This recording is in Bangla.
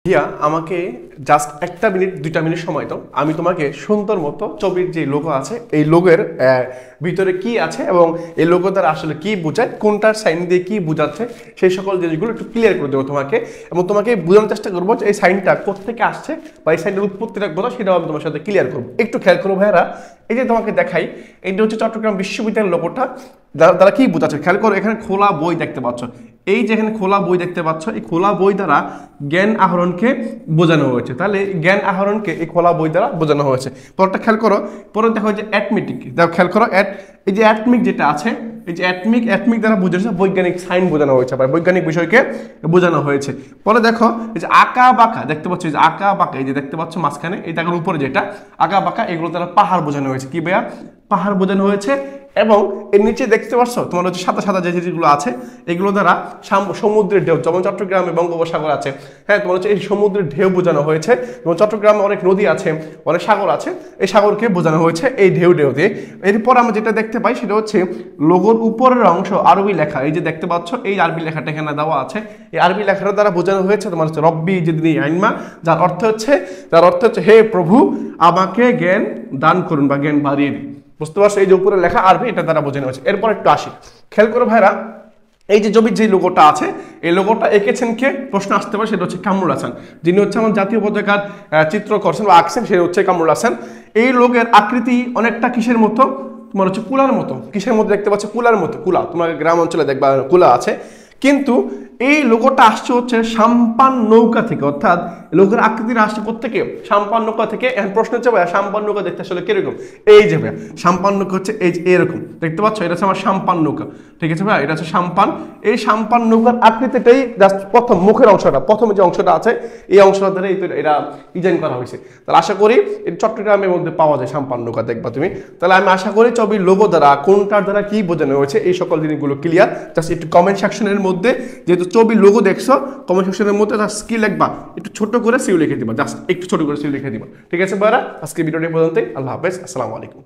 ভাইয়া আমাকে জাস্ট 1 মিনিট 2 মিনিট সময় দাও, আমি তোমাকে সুন্দর মতো ছবির যে লোগো আছে এই লোগোর ভিতরে কি আছে এবং এই লোগো দ্বারা আসলে কি বোঝায়, কোনটার সাইন দিয়ে কি বোঝাচ্ছে সেই সকল জিনিসগুলো একটু ক্লিয়ার করে দেবো তোমাকে, এবং তোমাকে বোঝানোর চেষ্টা করবো যে এই সাইনটা কোত্থেকে আসছে বা এই সাইনের উৎপত্তিটা কোথাও সেটাও আমি তোমার সাথে ক্লিয়ার করবো। একটু খেয়াল করো ভাইয়ারা, এই যে তোমাকে দেখাই এইটা হচ্ছে চট্টগ্রাম বিশ্ববিদ্যালয়ের লোগোটা, দ্বারা কি বোঝাচ্ছে খেয়াল করো। এখানে খোলা বই দেখতে পাচ্ছ, এই যে এখানে খোলা বই দেখতে পাচ্ছ, এই খোলা বই দ্বারা জ্ঞান আহরণকে বোঝানো হয়েছে। তাহলে জ্ঞান আহরণকে এই খোলা বই দ্বারা বোঝানো হয়েছে। পরটা খেয়াল করো, পরে দেখো যে অ্যাটমিক, দেখো খেয়াল করো এই যে অ্যাটমিক যেটা আছে, এই যে অ্যাটমিক দ্বারা বোঝাচ্ছে বৈজ্ঞানিক সাইন বোঝানো হয়েছে বা বৈজ্ঞানিক বিষয়কে বোঝানো হয়েছে। পরে দেখো এই যে আঁকা বাঁকা দেখতে পাচ্ছ, এই যে আঁকা বাঁকা, এই যে দেখতে পাচ্ছ মাঝখানে এই দেখো উপরে যেটা আঁকা বাঁকা, এগুলো দ্বারা পাহাড় বোঝানো হয়েছে। কি ভাইয়া? পাহাড় বোঝানো হয়েছে। এবং এর নিচে দেখতে পাচ্ছ তোমার হচ্ছে সাদা সাদা যে জিনিসগুলো আছে এগুলো দ্বারা সমুদ্রের ঢেউ, যেমন চট্টগ্রামে বঙ্গোপসাগর আছে, হ্যাঁ তোমার হচ্ছে এই সমুদ্রের ঢেউ বোঝানো হয়েছে। এবং চট্টগ্রামে অনেক নদী আছে, অনেক সাগর আছে, এই সাগরকে বোঝানো হয়েছে এই ঢেউ দিয়ে। এরপর আমরা যেটা দেখতে পাই সেটা হচ্ছে লোগোর উপরের অংশ আরবি লেখা, এই যে দেখতে পাচ্ছ এই আরবি লেখাটা এখানে দেওয়া আছে, এই আরবি লেখাটা দ্বারা বোঝানো হয়েছে তোমার হচ্ছে রব্বি জিদনি আইনমা, যার অর্থ হচ্ছে হে প্রভু আমাকে জ্ঞান দান করুন বা জ্ঞান বাড়িয়ে দিন। বুঝতে পারছো? এই যে উপরে লেখা আরবি, এটা দ্বারা বোঝানো হয়েছে। এরপর একটু আসি, খেয়াল করো ভাইরা, এই যে ছবির যে লোগোটা আছে এই লোগোটা এঁকেছেন কে? প্রশ্ন আসতে পারে, সেটা হচ্ছে কামরুল হাসান, যিনি হচ্ছে আমার জাতীয় পতাকার চিত্র করছেন বা আঁকছেন, সে হচ্ছে কামরুল হাসান। এই লোগের আকৃতি অনেকটা কিসের মতো? তোমার হচ্ছে কুলার মতো। কিসের মতো দেখতে পাচ্ছ? কুলার মতো। কুলা তোমার গ্রাম অঞ্চলে দেখবা কুলা আছে, কিন্তু এই লোগোটা আসছে হচ্ছে সাম্পান নৌকা থেকে, অর্থাৎ লোগোর আকৃতির আসছে কোত্থেকে? সাম্পান নৌকা থেকে। এখন প্রশ্ন হচ্ছে ভাইয়া সাম্পান নৌকা দেখতে আসলে কিরকম? এই যে ভাইয়া সাম্পান নৌকা হচ্ছে এই যে এরকম দেখতে পাচ্ছ, এটা হচ্ছে আমার সাম্পান নৌকা, ঠিক আছে ভাইয়া, এটা হচ্ছে সাম্পান। এই সাম্পান নৌকার আকৃতিটাই জাস্ট প্রথম মুখের অংশটা, প্রথমে যে অংশটা আছে এই অংশটা ধরে এটা ডিজাইন করা হয়েছে। তাহলে আশা করি এটা চট্টগ্রামের মধ্যে পাওয়া যায় সাম্পান নৌকা, দেখবা তুমি। তাহলে আমি আশা করি ছবির লোগো দ্বারা কোনটার দ্বারা কি বোঝানো হয়েছে এই সকল জিনিসগুলো ক্লিয়ার। জাস্ট একটু কমেন্ট সেকশনের মধ্যে, যেহেতু ছবির লোগো দেখছো, কমেন্ট সেকশনের মধ্যে জাস্ট কি লিখবা, একটু ছোট করে সিউ লিখে দিবা, জাস্ট একটু ছোট করে সিউ লিখে দিবা, ঠিক আছে ভাইরা? আজকে ভিডিওটি পর্যন্তই। আল্লাহ হাফেজ, আসসালামু আলাইকুম।